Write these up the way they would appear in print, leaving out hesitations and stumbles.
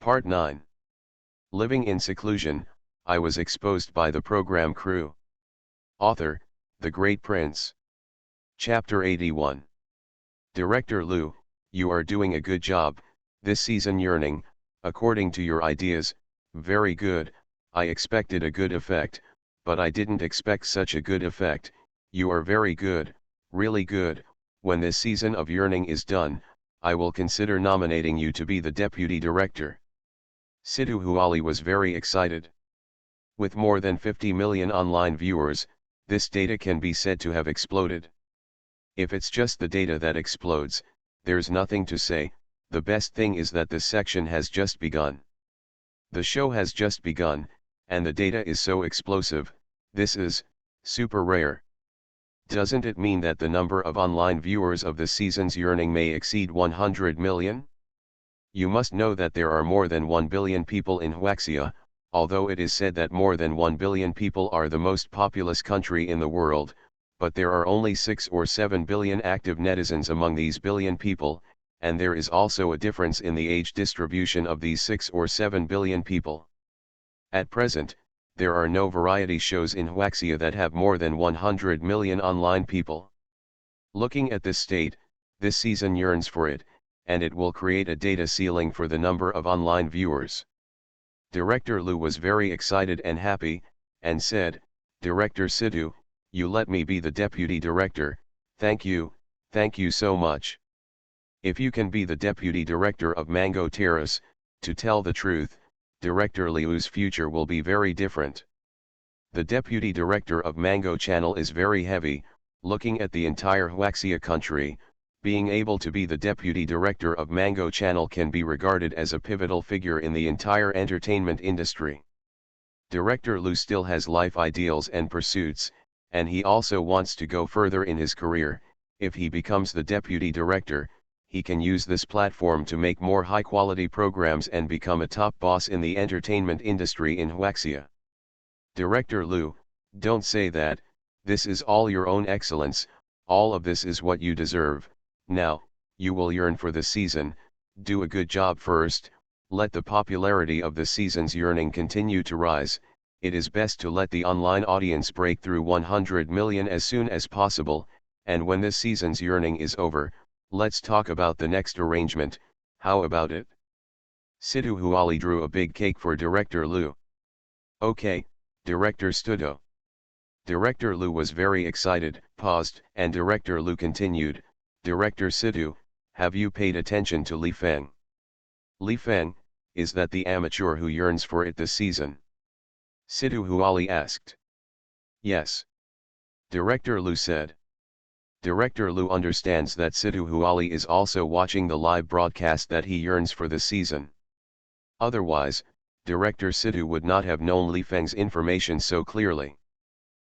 Part 9. Living in seclusion, I was exposed by the program crew. Author, The Great Prince. Chapter 81. Director Lou, you are doing a good job, this season yearning, according to your ideas, very good. I expected a good effect, but I didn't expect such a good effect. You are very good, really good. When this season of yearning is done, I will consider nominating you to be the deputy director. Sidhu Huali was very excited. With more than 50 million online viewers, this data can be said to have exploded. If it's just the data that explodes, there's nothing to say. The best thing is that this section has just begun. The show has just begun, and the data is so explosive. This is super rare. Doesn't it mean that the number of online viewers of this season's yearning may exceed 100 million? You must know that there are more than 1 billion people in Huaxia, although it is said that more than 1 billion people are the most populous country in the world, but there are only 6 or 7 billion active netizens among these billion people, and there is also a difference in the age distribution of these 6 or 7 billion people. At present, there are no variety shows in Huaxia that have more than 100 million online people. Looking at this state, this season yearns for it, and it will create a data ceiling for the number of online viewers. Director Lou was very excited and happy, and said, "Director Sidhu, you let me be the deputy director, thank you so much. If you can be the deputy director of Mango Terrace, to tell the truth, Director Liu's future will be very different. The deputy director of Mango Channel is very heavy, looking at the entire Huaxia country. Being able to be the deputy director of Mango Channel can be regarded as a pivotal figure in the entire entertainment industry. Director Lou still has life ideals and pursuits, and he also wants to go further in his career. If he becomes the deputy director, he can use this platform to make more high-quality programs and become a top boss in the entertainment industry in Huaxia. Director Lou, don't say that, this is all your own excellence, all of this is what you deserve. Now, you will yearn for the season, do a good job first, let the popularity of the season's yearning continue to rise. It is best to let the online audience break through 100 million as soon as possible, and when this season's yearning is over, let's talk about the next arrangement. How about it?" Sidhu Huali drew a big cake for Director Lou. "Okay, Director Studio." Director Lou was very excited, paused, and Director Lou continued, "Director Sidhu, have you paid attention to Li Feng?" "Li Feng, is that the amateur who yearns for it this season?" Sidhu Huali asked. "Yes." Director Lou said. Director Lou understands that Sidhu Huali is also watching the live broadcast that he yearns for this season. Otherwise, Director Sidhu would not have known Li Feng's information so clearly.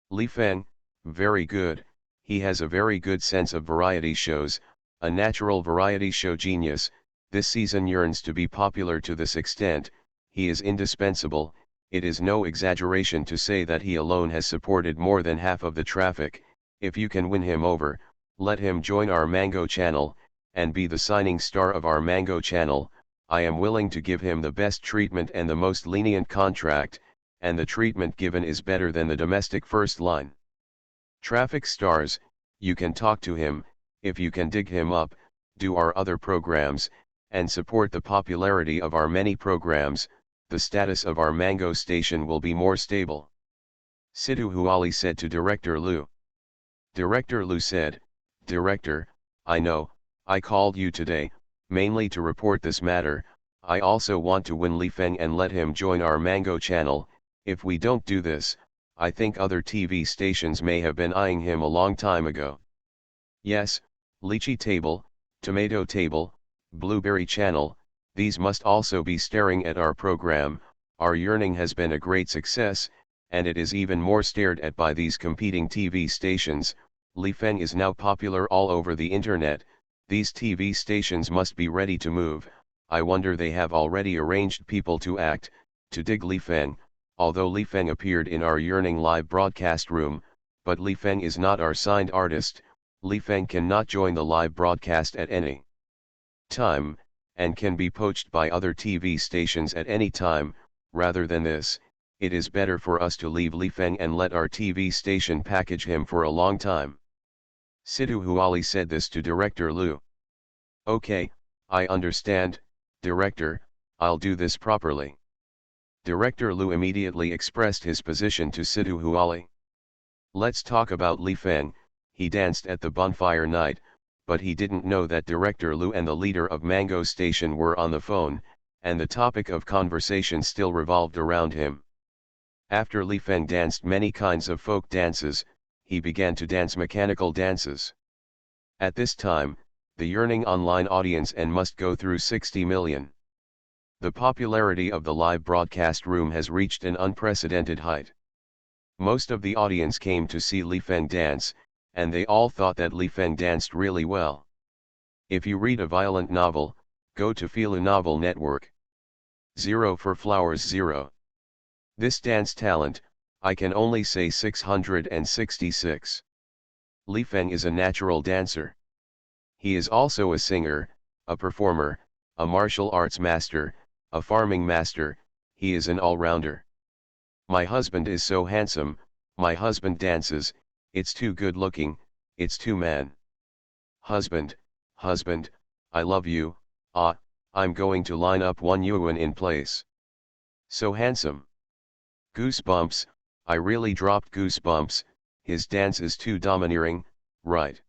Li Feng, very good, he has a very good sense of variety shows, a natural variety show genius. This season yearns to be popular to this extent. He is indispensable. It is no exaggeration to say that he alone has supported more than half of the traffic. If you can win him over, let him join our Mango Channel, and be the signing star of our Mango Channel. I am willing to give him the best treatment and the most lenient contract, and the treatment given is better than the domestic first line. Traffic stars, you can talk to him, if you can dig him up, do our other programs, and support the popularity of our many programs, the status of our Mango station will be more stable." Sidhu Huali said to Director Lou. Director Lou said, "Director, I know, I called you today, mainly to report this matter. I also want to win Li Feng and let him join our Mango Channel. If we don't do this, I think other TV stations may have been eyeing him a long time ago. Yes, Lychee Table, Tomato Table, Blueberry Channel, these must also be staring at our program. Our yearning has been a great success, and it is even more stared at by these competing TV stations. Li Feng is now popular all over the internet. These TV stations must be ready to move. I wonder they have already arranged people to act, to dig Li Feng. Although Li Feng appeared in our yearning live broadcast room, but Li Feng is not our signed artist. Li Feng cannot join the live broadcast at any time, and can be poached by other TV stations at any time. Rather than this, it is better for us to leave Li Feng and let our TV station package him for a long time. Sidhu Huali said this to Director Liu. Okay, I understand, Director, I'll do this properly. Director Liu immediately expressed his position to Sidhu Huali. Let's talk about Li Feng. He danced at the bonfire night, but he didn't know that Director Liu and the leader of Mango Station were on the phone, and the topic of conversation still revolved around him. After Li Feng danced many kinds of folk dances, he began to dance mechanical dances. At this time, the yearning online audience and must go through 60 million. The popularity of the live broadcast room has reached an unprecedented height. Most of the audience came to see Li Feng dance, and they all thought that Li Feng danced really well. If you read a violent novel, go to Philu Novel Network. 0 for Flowers 0. This dance talent, I can only say 666. Li Feng is a natural dancer. He is also a singer, a performer, a martial arts master, a farming master. He is an all-rounder. My husband is so handsome, my husband dances, it's too good looking, it's too man. Husband, husband, I love you, I'm going to line up 1 yuan in place. So handsome. Goosebumps, I really dropped goosebumps, his dance is too domineering, right?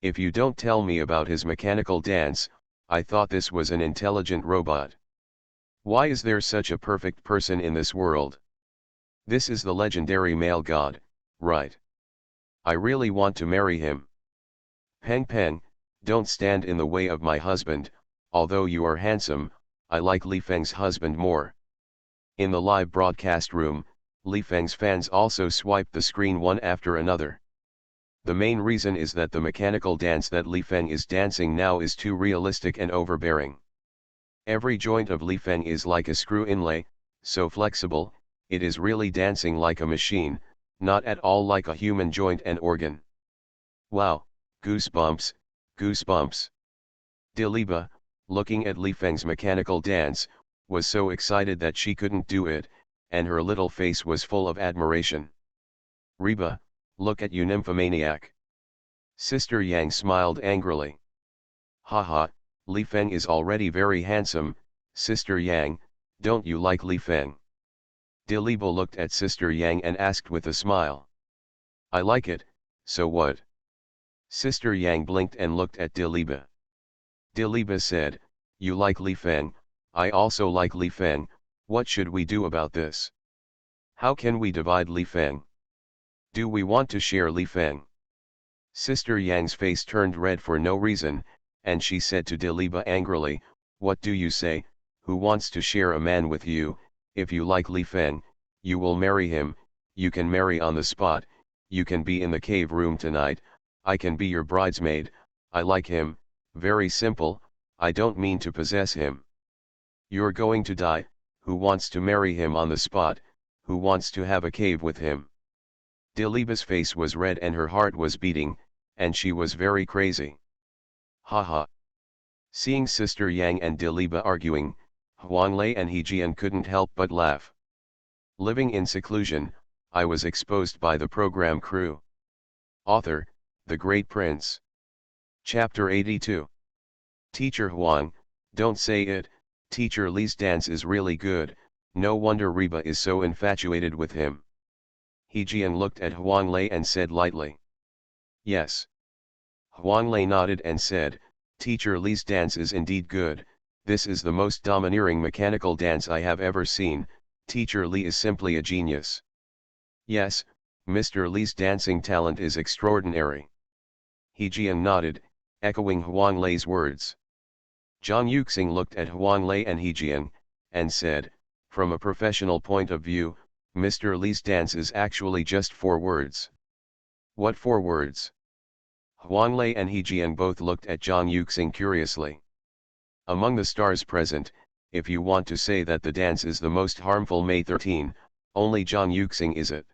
If you don't tell me about his mechanical dance, I thought this was an intelligent robot. Why is there such a perfect person in this world? This is the legendary male god, right? I really want to marry him. Peng Peng, don't stand in the way of my husband, although you are handsome, I like Li Feng's husband more. In the live broadcast room, Li Feng's fans also swiped the screen one after another. The main reason is that the mechanical dance that Li Feng is dancing now is too realistic and overbearing. Every joint of Li Feng is like a screw inlay, so flexible, it is really dancing like a machine, not at all like a human joint and organ. Wow, goosebumps, goosebumps. Diliba, looking at Li Feng's mechanical dance, was so excited that she couldn't do it, and her little face was full of admiration. Reba, look at you nymphomaniac. Sister Yang smiled angrily. Haha, Li Feng is already very handsome, Sister Yang, don't you like Li Feng? Diliba looked at Sister Yang and asked with a smile. I like it, so what? Sister Yang blinked and looked at Diliba. Diliba said, you like Li Feng, I also like Li Feng, what should we do about this? How can we divide Li Feng? Do we want to share Li Feng? Sister Yang's face turned red for no reason, and she said to Diliba angrily, what do you say, who wants to share a man with you? If you like Li Feng, you will marry him, you can marry on the spot, you can be in the cave room tonight, I can be your bridesmaid, I like him, very simple, I don't mean to possess him. You're going to die, who wants to marry him on the spot, who wants to have a cave with him? Diliba's face was red and her heart was beating, and she was very crazy. Haha. Seeing Sister Yang and Diliba arguing, Huanglei and Hejian couldn't help but laugh. Living in seclusion, I was exposed by the program crew. Author, The Great Prince. Chapter 82. Teacher Huang, don't say it, Teacher Li's dance is really good, no wonder Reba is so infatuated with him. Hejian looked at Huanglei and said lightly. Yes. Huanglei nodded and said, Teacher Li's dance is indeed good, this is the most domineering mechanical dance I have ever seen, Teacher Li is simply a genius. Yes, Mr. Li's dancing talent is extraordinary. Hejian nodded, echoing Huanglei's words. Zhang Yuxing looked at Huanglei and Hejian, and said, from a professional point of view, Mr. Li's dance is actually just 4 words. What 4 words? Huanglei and Hejian both looked at Zhang Yuxing curiously. Among the stars present, if you want to say that the dance is the most harmful May 13, only Zhang Yuxing is it.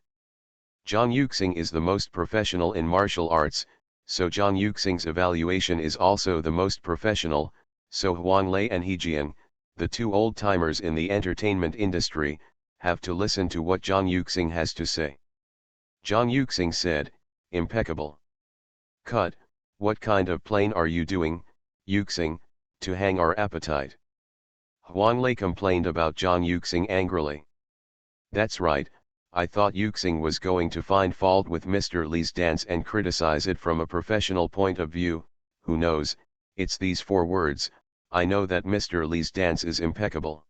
Zhang Yuxing is the most professional in martial arts, so Zhang Yuxing's evaluation is also the most professional, So Huang Lei and He Jian, the two old-timers in the entertainment industry, have to listen to what Zhang Yuxing has to say. Zhang Yuxing said, "Impeccable. Cut, what kind of plane are you doing, Yuxing, to hang our appetite?" Huang Lei complained about Zhang Yuxing angrily. "That's right, I thought Yuxing was going to find fault with Mr. Li's dance and criticize it from a professional point of view. Who knows, it's these 4 words, I know that Mr. Li's dance is impeccable."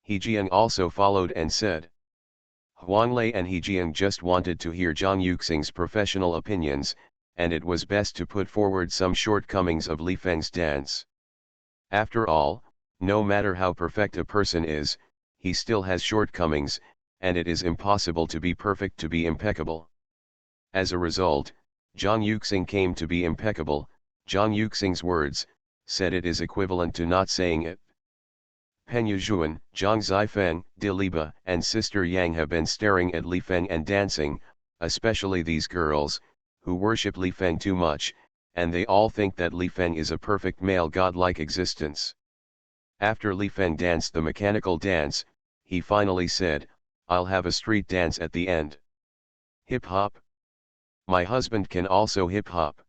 He Jian also followed and said. Huang Lei and He Jian just wanted to hear Zhang Yuxing's professional opinions, and it was best to put forward some shortcomings of Li Feng's dance. After all, no matter how perfect a person is, he still has shortcomings, and it is impossible to be perfect to be impeccable. As a result, Zhang Yuxing came to be impeccable. Zhang Yuxing's words, said it is equivalent to not saying it. Peng Yuzhuan, Zhang Zifeng, Di Liba, and Sister Yang have been staring at Li Feng and dancing, especially these girls, who worship Li Feng too much, and they all think that Li Feng is a perfect male godlike existence. After Li Feng danced the mechanical dance, he finally said, "I'll have a street dance at the end." Hip hop? My husband can also hip hop.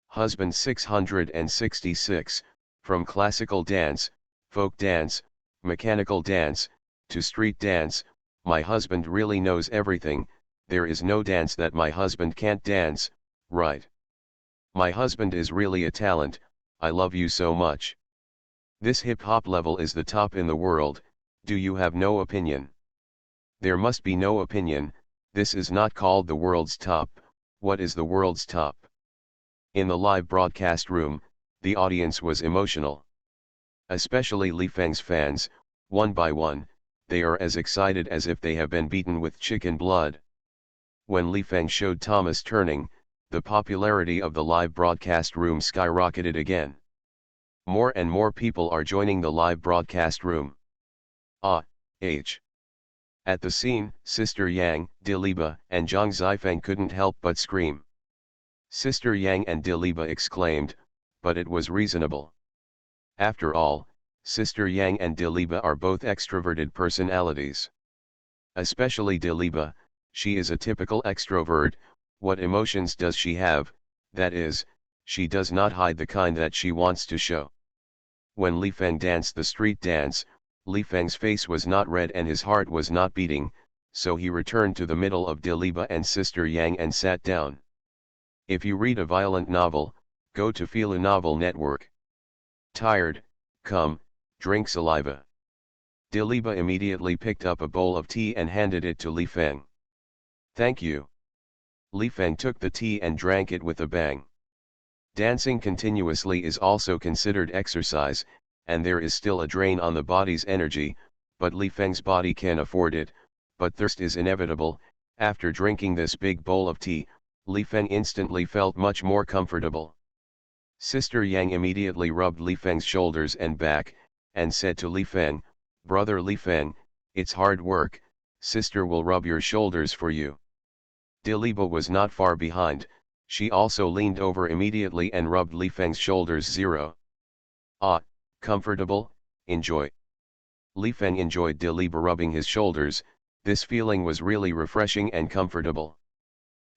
Husband 666, from classical dance, folk dance, mechanical dance, to street dance, my husband really knows everything. There is no dance that my husband can't dance, right? My husband is really a talent. I love you so much. This hip-hop level is the top in the world. Do you have no opinion? There must be no opinion. This is not called the world's top. What is the world's top? In the live broadcast room, the audience was emotional. Especially Li Feng's fans, one by one, they are as excited as if they have been beaten with chicken blood. When Li Feng showed Thomas turning, the popularity of the live broadcast room skyrocketed again. More and more people are joining the live broadcast room. At the scene, Sister Yang, Di Liba, and Zhang Zifeng couldn't help but scream. Sister Yang and Di Liba exclaimed, but it was reasonable. After all, Sister Yang and Di Liba are both extroverted personalities. Especially Di Liba, she is a typical extrovert. What emotions does she have? That is, she does not hide the kind that she wants to show. When Li Feng danced the street dance, Li Feng's face was not red and his heart was not beating, so he returned to the middle of Di Liba and Sister Yang and sat down. If you read a violent novel, go to Feel a Novel Network. Tired, come, drink saliva. Di Liba immediately picked up a bowl of tea and handed it to Li Feng. Thank you. Li Feng took the tea and drank it with a bang. Dancing continuously is also considered exercise, and there is still a drain on the body's energy, but Li Feng's body can afford it, but thirst is inevitable. After drinking this big bowl of tea, Li Feng instantly felt much more comfortable. Sister Yang immediately rubbed Li Feng's shoulders and back, and said to Li Feng, "Brother Li Feng, it's hard work, sister will rub your shoulders for you." Di Liba was not far behind, she also leaned over immediately and rubbed Li Feng's shoulders. Comfortable, enjoy. Li Feng enjoyed Di Liba rubbing his shoulders. This feeling was really refreshing and comfortable.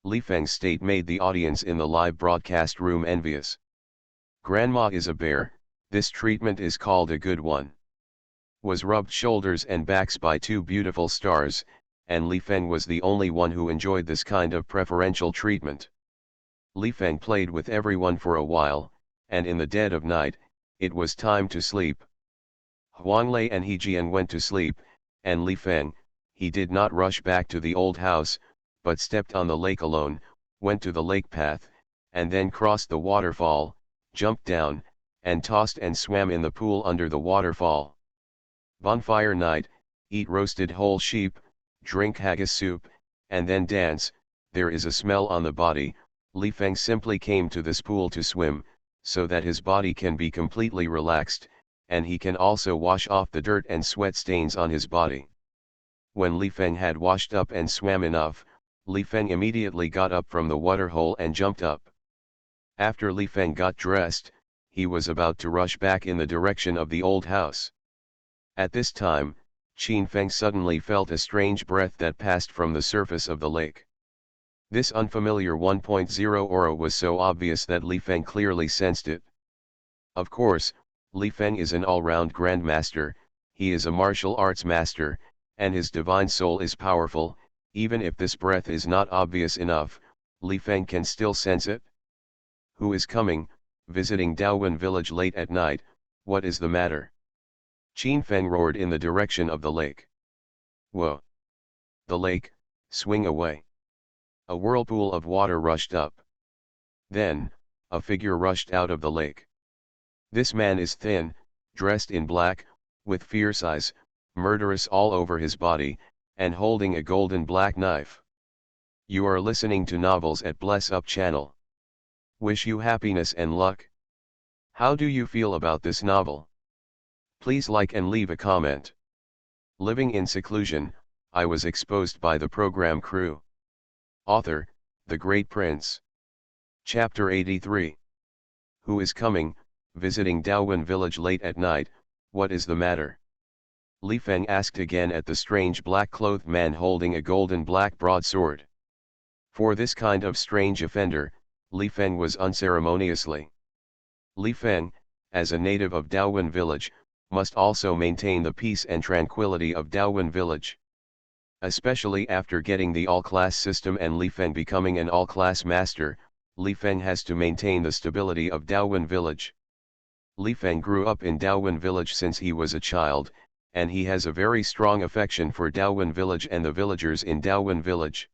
Li Feng's state made the audience in the live broadcast room envious. Grandma is a bear, this treatment is called a good one. Was rubbed shoulders and backs by 2 beautiful stars, and Li Feng was the only one who enjoyed this kind of preferential treatment. Li Feng played with everyone for a while, and in the dead of night, it was time to sleep. Huang Lei and He Jian went to sleep, and Li Feng, he did not rush back to the old house, but stepped on the lake alone, went to the lake path, and then crossed the waterfall, jumped down, and tossed and swam in the pool under the waterfall. Bonfire night, eat roasted whole sheep, drink haggis soup, and then dance. There is a smell on the body. Li Feng simply came to this pool to swim, so that his body can be completely relaxed, and he can also wash off the dirt and sweat stains on his body. When Li Feng had washed up and swam enough, Li Feng immediately got up from the waterhole and jumped up. After Li Feng got dressed, he was about to rush back in the direction of the old house. At this time, Qin Feng suddenly felt a strange breath that passed from the surface of the lake. This unfamiliar 1.0 aura was so obvious that Li Feng clearly sensed it. Of course, Li Feng is an all-round grandmaster, he is a martial arts master, and his divine soul is powerful. Even if this breath is not obvious enough, Li Feng can still sense it. Who is coming, visiting Daowen village late at night, what is the matter? Qin Feng roared in the direction of the lake. Whoa! The lake, swing away. A whirlpool of water rushed up. Then, a figure rushed out of the lake. This man is thin, dressed in black, with fierce eyes, murderous all over his body, and holding a golden black knife. You are listening to Novels at Bless Up channel. Wish you happiness and luck. How do you feel about this novel? Please like and leave a comment. Living in seclusion, I was exposed by the program crew. Author, The Great Prince. Chapter 83. Who is coming, visiting Daowen village late at night, what is the matter? Li Feng asked again at the strange black-clothed man holding a golden black broadsword. For this kind of strange offender, Li Feng was unceremoniously. Li Feng, as a native of Daowen village, must also maintain the peace and tranquility of Daowen village. Especially after getting the all-class system and Li Feng becoming an all-class master, Li Feng has to maintain the stability of Daowen village. Li Feng grew up in Daowen village since he was a child, and he has a very strong affection for Daowen village and the villagers in Daowen village.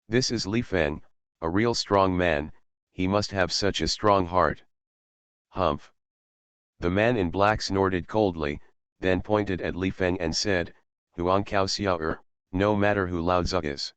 This is Li Feng, a real strong man, he must have such a strong heart. Humph! The man in black snorted coldly, then pointed at Li Feng and said, Huang Kao Xiao no matter who Lao Tzu is.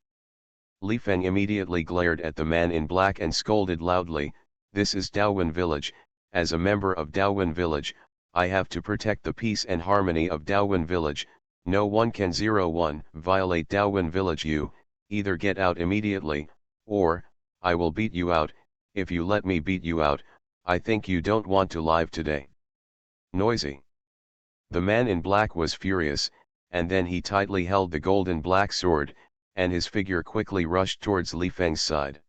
Li Feng immediately glared at the man in black and scolded loudly, this is Daowen village, as a member of Daowen village, I have to protect the peace and harmony of Daowen village, no one can violate Daowen village. You, either get out immediately, or, I will beat you out. If you let me beat you out, I think you don't want to live today. Noisy. The man in black was furious, and then he tightly held the golden black sword, and his figure quickly rushed towards Li Feng's side.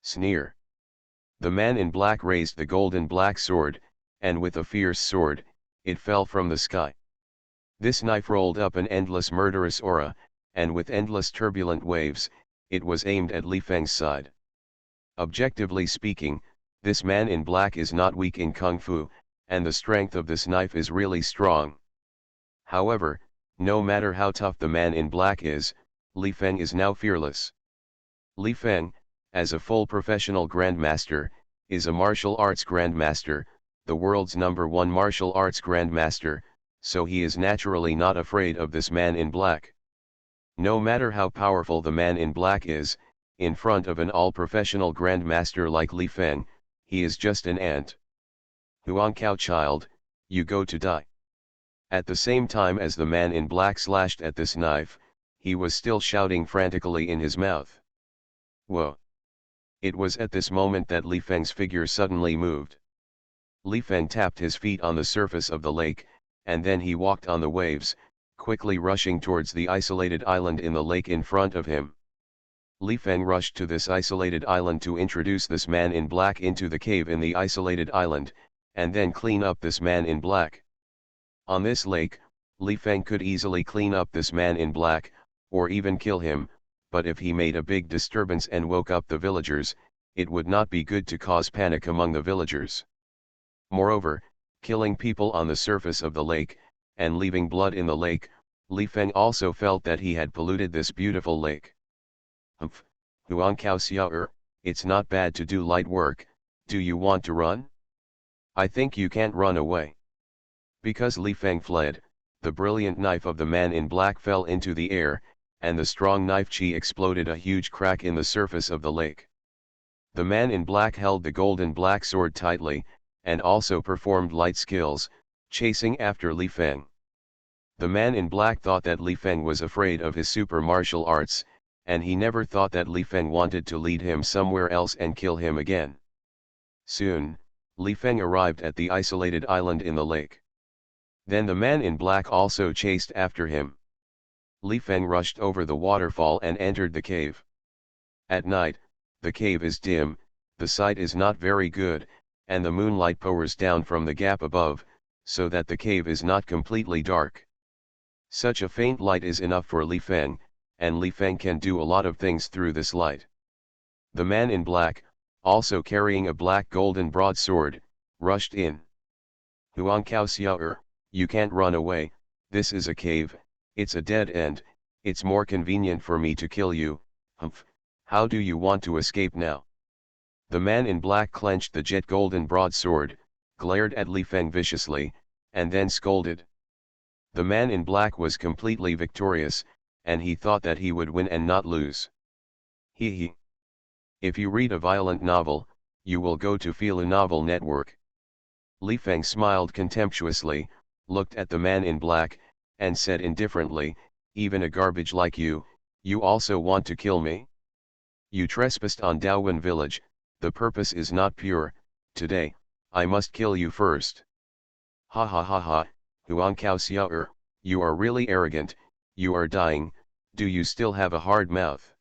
Sneer. The man in black raised the golden black sword, and with a fierce sword, it fell from the sky. This knife rolled up an endless murderous aura, and with endless turbulent waves, it was aimed at Li Feng's side. Objectively speaking, this man in black is not weak in Kung Fu, and the strength of this knife is really strong. However, no matter how tough the man in black is, Li Feng is now fearless. Li Feng, as a full professional grandmaster, is a martial arts grandmaster, the world's #1 martial arts grandmaster, so he is naturally not afraid of this man in black. No matter how powerful the man in black is, in front of an all-professional grandmaster like Li Feng, he is just an ant. Huang Kao child, you go to die. At the same time as the man in black slashed at this knife, he was still shouting frantically in his mouth. Whoa! It was at this moment that Li Feng's figure suddenly moved. Li Feng tapped his feet on the surface of the lake, and then he walked on the waves, quickly rushing towards the isolated island in the lake in front of him. Li Feng rushed to this isolated island to introduce this man in black into the cave in the isolated island, and then clean up this man in black. On this lake, Li Feng could easily clean up this man in black, or even kill him, but if he made a big disturbance and woke up the villagers, it would not be good to cause panic among the villagers. Moreover, killing people on the surface of the lake, and leaving blood in the lake, Li Feng also felt that he had polluted this beautiful lake. Humph, Huang Kao Xiao it's not bad to do light work, do you want to run? I think you can't run away. Because Li Feng fled, the brilliant knife of the man in black fell into the air, and the strong knife chi exploded a huge crack in the surface of the lake. The man in black held the golden black sword tightly, and also performed light skills, chasing after Li Feng. The man in black thought that Li Feng was afraid of his super martial arts, and he never thought that Li Feng wanted to lead him somewhere else and kill him again. Soon, Li Feng arrived at the isolated island in the lake. Then the man in black also chased after him. Li Feng rushed over the waterfall and entered the cave. At night, the cave is dim, the sight is not very good, and the moonlight pours down from the gap above, so that the cave is not completely dark. Such a faint light is enough for Li Feng, and Li Feng can do a lot of things through this light. The man in black, also carrying a black golden broadsword, rushed in. Huang Kao Xiao, you can't run away, this is a cave, it's a dead end, it's more convenient for me to kill you, humph, how do you want to escape now? The man in black clenched the jet golden broadsword, glared at Li Feng viciously, and then scolded. The man in black was completely victorious, and he thought that he would win and not lose. Hee hee. If you read a violent novel, you will go to feel a novel network. Li Feng smiled contemptuously, looked at the man in black, and said indifferently, even a garbage like you also want to kill me? You trespassed on Daowen village, the purpose is not pure, today, I must kill you first. Ha ha ha ha, Huang Kao Xiao, you are really arrogant, you are dying, do you still have a hard mouth?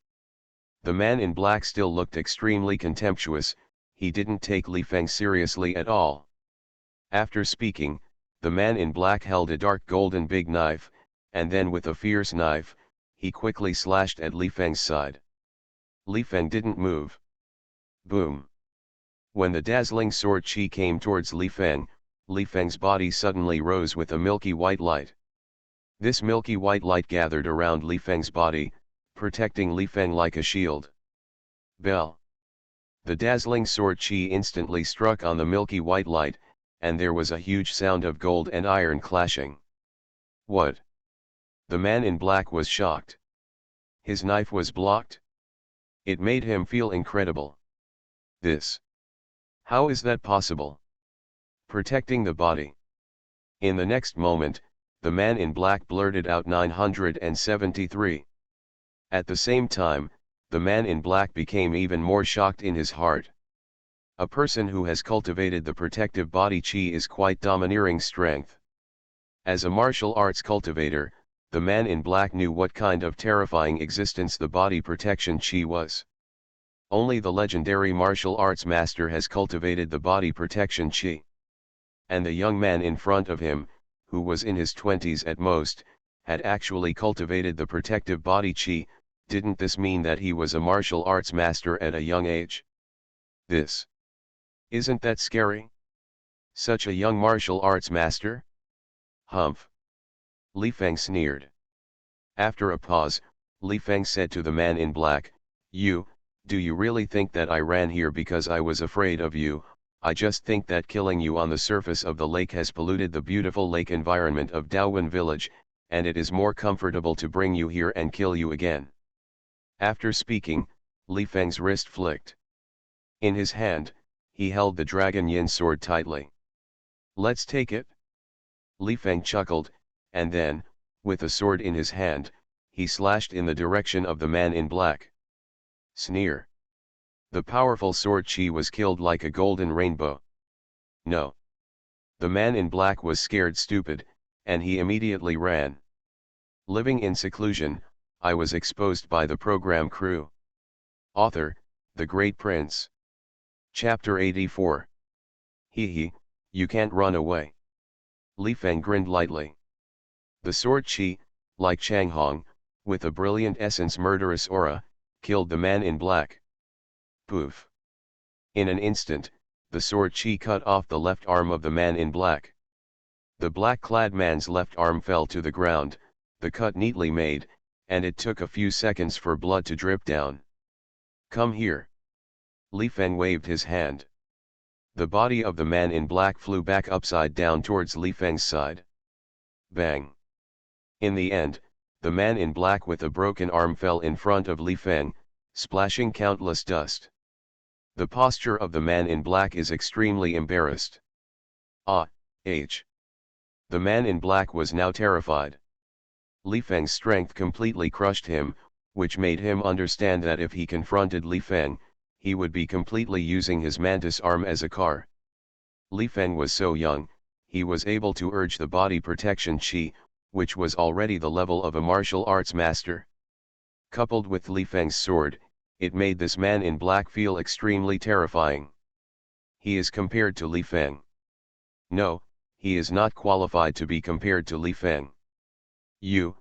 The man in black still looked extremely contemptuous, he didn't take Li Feng seriously at all. After speaking, the man in black held a dark golden big knife, and then with a fierce knife, he quickly slashed at Li Feng's side. Li Feng didn't move. Boom! When the dazzling sword chi came towards Li Feng's body suddenly rose with a milky white light. This milky white light gathered around Li Feng's body, protecting Li Feng like a shield. Bell! The dazzling sword chi instantly struck on the milky white light, and there was a huge sound of gold and iron clashing. What? The man in black was shocked. His knife was blocked? It made him feel incredible. This. How is that possible? Protecting the body. In the next moment, the man in black blurted out 973. At the same time, the man in black became even more shocked in his heart. A person who has cultivated the protective body chi is quite domineering strength. As a martial arts cultivator, the man in black knew what kind of terrifying existence the body protection chi was. Only the legendary martial arts master has cultivated the body protection chi. And the young man in front of him, who was in his 20s at most, had actually cultivated the protective body chi. Didn't this mean that he was a martial arts master at a young age? Isn't that scary? Such a young martial arts master? Humph! Li Feng sneered. After a pause, Li Feng said to the man in black, do you really think that I ran here because I was afraid of you? I just think that killing you on the surface of the lake has polluted the beautiful lake environment of Daowen village, and it is more comfortable to bring you here and kill you again. After speaking, Li Feng's wrist flicked. In his hand, he held the dragon yin sword tightly. Let's take it. Li Feng chuckled, and then, with the sword in his hand, he slashed in the direction of the man in black. Sneer. The powerful sword chi was killed like a golden rainbow. No. The man in black was scared stupid, and he immediately ran. Living in seclusion, I was exposed by the program crew. Author, The Great Prince. Chapter 84. Hee hee, you can't run away. Li Feng grinned lightly. The sword chi, like Changhong, with a brilliant essence murderous aura, killed the man in black. Poof. In an instant, the sword chi cut off the left arm of the man in black. The black-clad man's left arm fell to the ground, the cut neatly made, and it took a few seconds for blood to drip down. Come here. Li Feng waved his hand. The body of the man in black flew back upside down towards Li Feng's side. Bang. In the end, the man in black with a broken arm fell in front of Li Feng, splashing countless dust. The posture of the man in black is extremely embarrassed. The man in black was now terrified. Li Feng's strength completely crushed him, which made him understand that if he confronted Li Feng, he would be completely using his mantis arm as a car. Li Feng was so young, he was able to urge the body protection chi, which was already the level of a martial arts master. Coupled with Li Feng's sword, it made this man in black feel extremely terrifying. He is compared to Li Feng. No, he is not qualified to be compared to Li Feng. You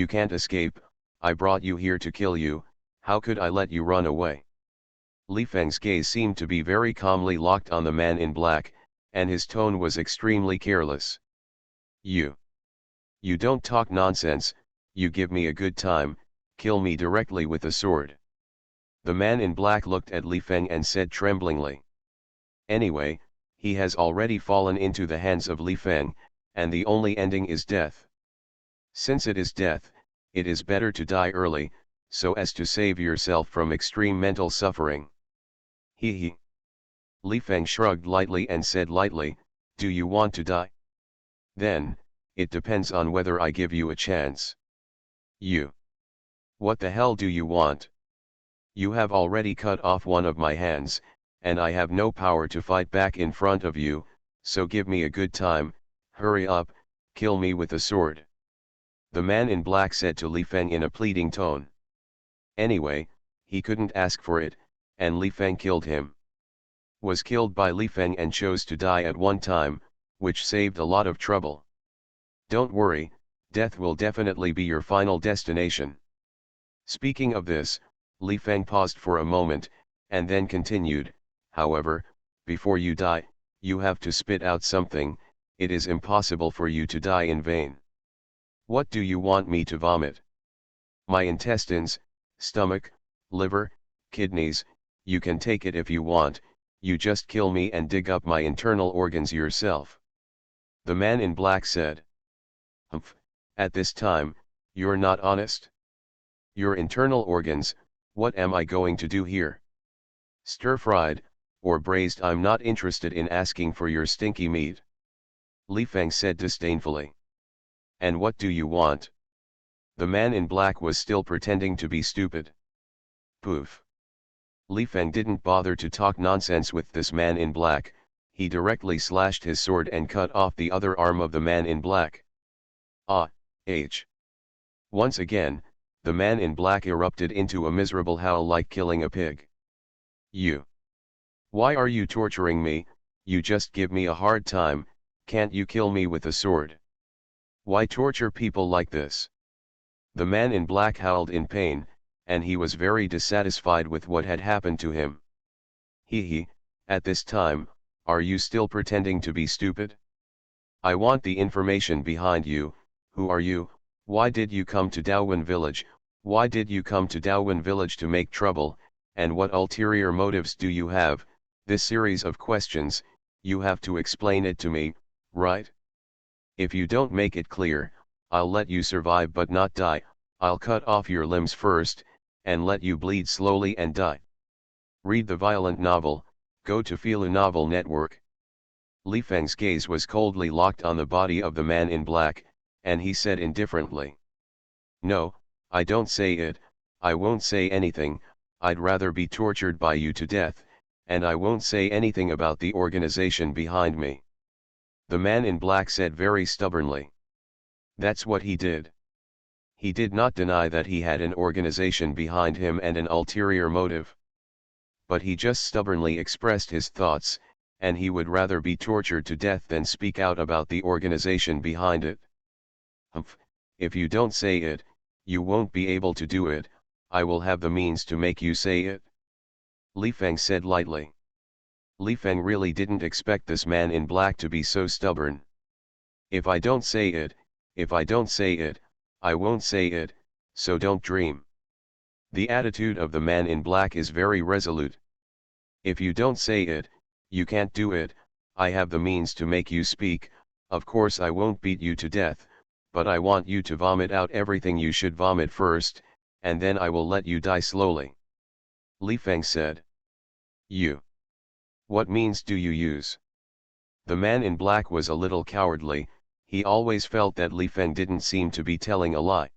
can't escape, I brought you here to kill you, how could I let you run away? Li Feng's gaze seemed to be very calmly locked on the man in black, and his tone was extremely careless. You don't talk nonsense, you give me a good time, kill me directly with a sword. The man in black looked at Li Feng and said tremblingly. Anyway, he has already fallen into the hands of Li Feng, and the only ending is death. Since it is death, it is better to die early, so as to save yourself from extreme mental suffering. He. Li Feng shrugged lightly and said lightly, do you want to die? Then, it depends on whether I give you a chance. You. What the hell do you want? You have already cut off one of my hands, and I have no power to fight back in front of you, so give me a good time, hurry up, kill me with a sword. The man in black said to Li Feng in a pleading tone. Anyway, he couldn't ask for it, and Li Feng killed him. Was killed by Li Feng and chose to die at one time, which saved a lot of trouble. Don't worry, death will definitely be your final destination. Speaking of this, Li Feng paused for a moment, and then continued, however, before you die, you have to spit out something, it is impossible for you to die in vain. What do you want me to vomit? My intestines, stomach, liver, kidneys, you can take it if you want, you just kill me and dig up my internal organs yourself. The man in black said. Humph, at this time, you're not honest? Your internal organs, what am I going to do here? Stir-fried, or braised, I'm not interested in asking for your stinky meat. Li Feng said disdainfully. And what do you want? The man in black was still pretending to be stupid. Poof. Li Feng didn't bother to talk nonsense with this man in black, he directly slashed his sword and cut off the other arm of the man in black. Ah, h. Once again, the man in black erupted into a miserable howl like killing a pig. You. Why are you torturing me? You just give me a hard time, can't you kill me with a sword? Why torture people like this? The man in black howled in pain, and he was very dissatisfied with what had happened to him. He, at this time, are you still pretending to be stupid? I want the information behind you, who are you, why did you come to Daowin village, why did you come to Daowin village to make trouble, and what ulterior motives do you have? This series of questions, you have to explain it to me, right? If you don't make it clear, I'll let you survive but not die, I'll cut off your limbs first, and let you bleed slowly and die. Read the violent novel, go to Filu Novel Network. Li Feng's gaze was coldly locked on the body of the man in black, and he said indifferently. No, I don't say it, I won't say anything, I'd rather be tortured by you to death, and I won't say anything about the organization behind me. The man in black said very stubbornly. That's what he did. He did not deny that he had an organization behind him and an ulterior motive. But he just stubbornly expressed his thoughts, and he would rather be tortured to death than speak out about the organization behind it. Humph, if you don't say it, you won't be able to do it, I will have the means to make you say it. Li Feng said lightly. Li Feng really didn't expect this man in black to be so stubborn. If I don't say it, if I don't say it, I won't say it, so don't dream. The attitude of the man in black is very resolute. If you don't say it, you can't do it, I have the means to make you speak, of course I won't beat you to death, but I want you to vomit out everything you should vomit first, and then I will let you die slowly. Li Feng said. You. What means do you use? The man in black was a little cowardly, he always felt that Li Feng didn't seem to be telling a lie.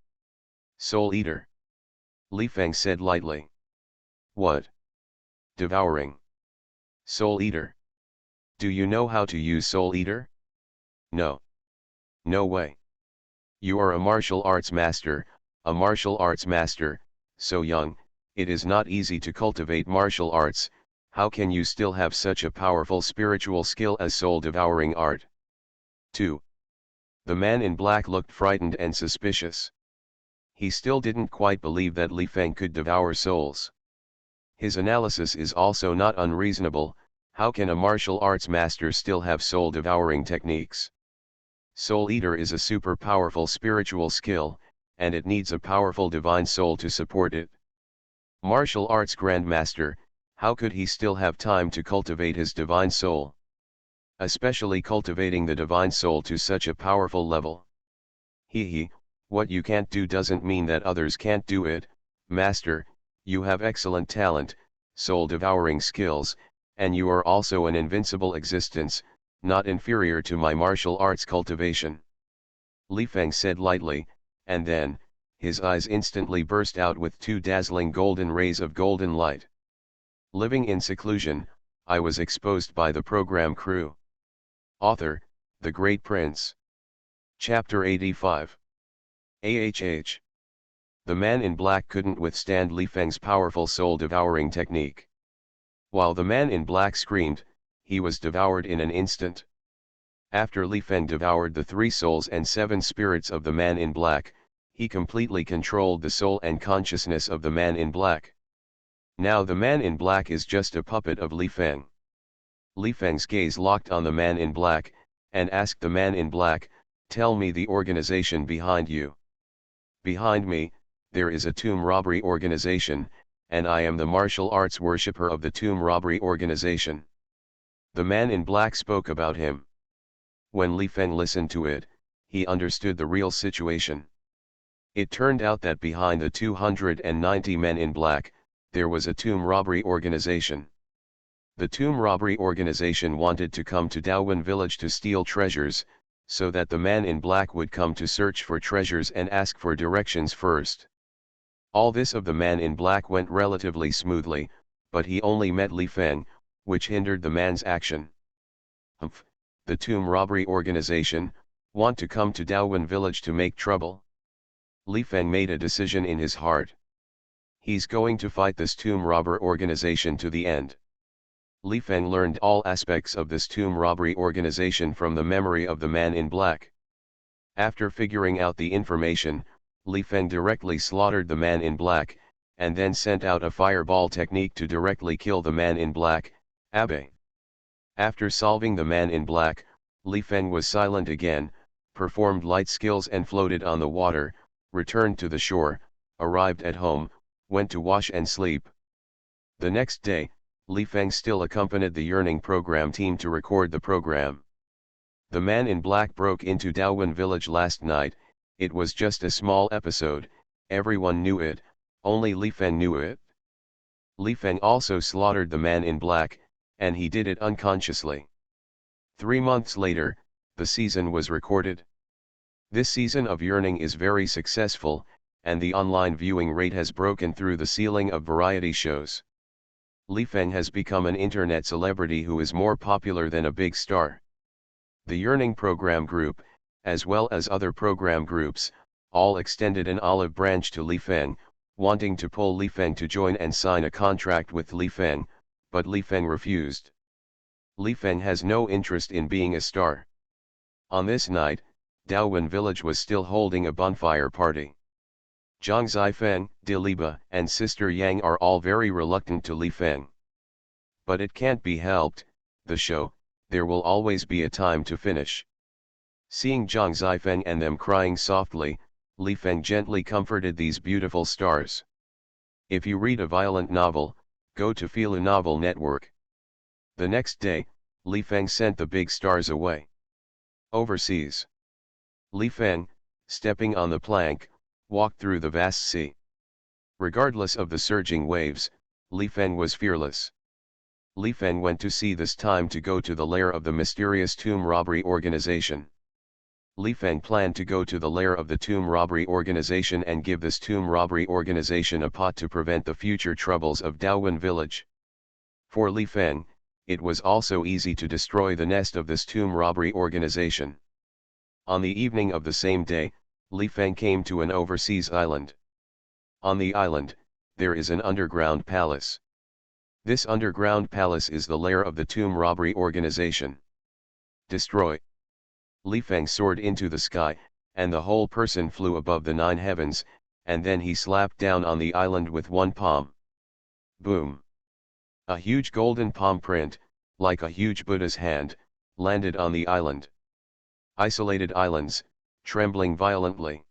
Soul Eater. Li Feng said lightly. What? Devouring. Soul Eater. Do you know how to use Soul Eater? No. No way. You are a martial arts master, so young. It is not easy to cultivate martial arts. How can you still have such a powerful spiritual skill as soul-devouring art? 2. The man in black looked frightened and suspicious. He still didn't quite believe that Li Feng could devour souls. His analysis is also not unreasonable. How can a martial arts master still have soul-devouring techniques? Soul Eater is a super powerful spiritual skill, and it needs a powerful divine soul to support it. Martial arts grandmaster, how could he still have time to cultivate his divine soul? Especially cultivating the divine soul to such a powerful level. What you can't do doesn't mean that others can't do it, master. You have excellent talent, soul-devouring skills, and you are also an invincible existence, not inferior to my martial arts cultivation. Li Feng said lightly, and then, his eyes instantly burst out with two dazzling golden rays of golden light. Living in seclusion, I was exposed by the program crew. Author, The Great Prince. Chapter 85. AHH. The man in black couldn't withstand Li Feng's powerful soul-devouring technique. While the man in black screamed, he was devoured in an instant. After Li Feng devoured the 3 souls and 7 spirits of the man in black, he completely controlled the soul and consciousness of the man in black. Now the man in black is just a puppet of Li Feng. Li Feng's gaze locked on the man in black, and asked the man in black, "Tell me the organization behind you." "Behind me, there is a tomb robbery organization, and I am the martial arts worshipper of the tomb robbery organization." The man in black spoke about him. When Li Feng listened to it, he understood the real situation. It turned out that behind the 290 men in black, there was a tomb robbery organization. The tomb robbery organization wanted to come to Daowen village to steal treasures, so that the man in black would come to search for treasures and ask for directions first. All this of the man in black went relatively smoothly, but he only met Li Feng, which hindered the man's action. The tomb robbery organization want to come to Daowen village to make trouble. Li Feng made a decision in his heart. He's going to fight this tomb robber organization to the end. Li Feng learned all aspects of this tomb robbery organization from the memory of the man in black. After figuring out the information, Li Feng directly slaughtered the man in black, and then sent out a fireball technique to directly kill the man in black, Abe. After solving the man in black, Li Feng was silent again, performed light skills and floated on the water, returned to the shore, arrived at home, went to wash and sleep. The next day, Li Feng still accompanied the Yearning program team to record the program. The man in black broke into Daowen village last night. It was just a small episode, everyone knew it, only Li Feng knew it. Li Feng also slaughtered the man in black, and he did it unconsciously. 3 months later, the season was recorded. This season of Yearning is very successful, and the online viewing rate has broken through the ceiling of variety shows. Li Feng has become an internet celebrity who is more popular than a big star. The Yearning program group, as well as other program groups, all extended an olive branch to Li Feng, wanting to pull Li Feng to join and sign a contract with Li Feng, but Li Feng refused. Li Feng has no interest in being a star. On this night, Daowen village was still holding a bonfire party. Zhang Zifeng, Diliba, and Sister Yang are all very reluctant to Li Feng. But it can't be helped, the show, there will always be a time to finish. Seeing Zhang Zifeng and them crying softly, Li Feng gently comforted these beautiful stars. If you read a violent novel, go to Filu Novel Network. The next day, Li Feng sent the big stars away. Overseas. Li Feng, stepping on the plank, walked through the vast sea. Regardless of the surging waves, Li Feng was fearless. Li Feng went to sea this time to go to the lair of the mysterious tomb robbery organization. Li Feng planned to go to the lair of the tomb robbery organization and give this tomb robbery organization a pot to prevent the future troubles of Daowen village. For Li Feng, it was also easy to destroy the nest of this tomb robbery organization. On the evening of the same day, Li Feng came to an overseas island. On the island, there is an underground palace. This underground palace is the lair of the tomb robbery organization. Destroy. Li Feng soared into the sky, and the whole person flew above the 9 heavens, and then he slapped down on the island with one palm. Boom! A huge golden palm print, like a huge Buddha's hand, landed on the island. Isolated islands, trembling violently.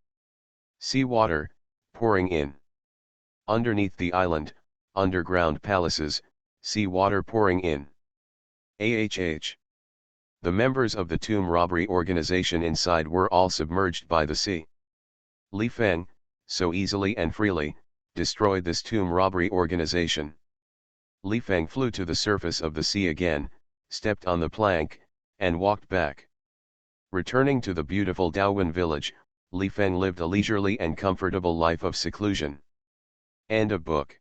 Sea water, pouring in. Underneath the island, underground palaces, sea water pouring in. AHH. The members of the tomb robbery organization inside were all submerged by the sea. Li Feng, so easily and freely, destroyed this tomb robbery organization. Li Feng flew to the surface of the sea again, stepped on the plank, and walked back. Returning to the beautiful Daowen village, Li Feng lived a leisurely and comfortable life of seclusion. End of book.